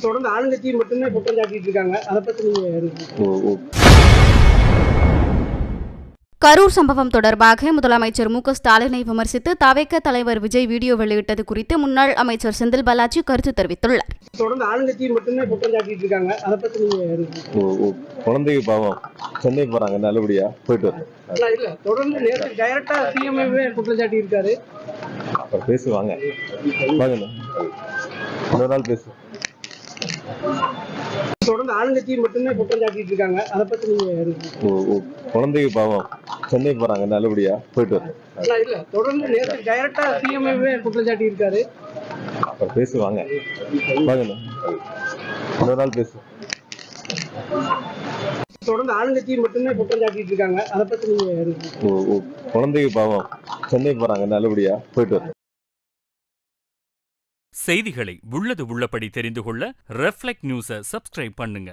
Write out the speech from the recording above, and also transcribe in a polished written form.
தொடர்ந்து ஆளுங்கட்சியை மட்டுமே குற்றம் சாட்டிட்டு இருக்காங்க. அதை பத்தி நீங்க கரூர் சம்பவம் தொடர்பாக முதலமைச்சர் மு க ஸ்டாலினை விமர்சித்து தவேக தலைவர் விஜய் வீடியோ வெளியிட்டது குறித்து முன்னாள் அமைச்சர் செந்தில் பாலாஜி கருத்து தெரிவித்துள்ளார். தொடர்ந்து ஆளுங்கட்சியை மட்டுமே குற்றம் சாட்டிட்டு இருக்காங்க. அதை பத்தி நீங்க குழந்தைக்கு பாவம் சென்னை போறாங்க, நல்லபடியா போயிட்டு இல்ல தொடர்ந்து நேற்று டைரக்டா சிஎம்ஏ குற்றம் சாட்டி இருக்காரு. அப்புறம் பேசுவாங்க, இன்னொரு நாள் பேசு. தொடர்ந்து ஆளுங்கட்சியை மட்டுமே குற்றம் சாட்டிட்டு இருக்காங்க. அதை பத்தி நீங்க குழந்தைக்கு பாவம் சென்னை போறாங்க, நல்லபடியா போயிட்டு இல்ல தொடர்ந்து நேற்று டைரக்டா சிஎம்ஏ குற்றம் சாட்டி இருக்காரு. அப்புறம் பேசுவாங்க, இன்னொரு நாள் பேசு. தொடர்ந்து ஆளுங்கட்சியை மட்டுமே குற்றம் சாட்டிட்டு இருக்காங்க. அதை பத்தி நீங்க குழந்தைக்கு பாவம் சென்னை போறாங்க, நல்லபடியா போயிட்டு செய்திகளை உள்ளது உள்ளபடி தெரிந்து கொள்ள ரெஃப்ளெக்ட் நியூஸை சப்ஸ்கிரைப் பண்ணுங்க.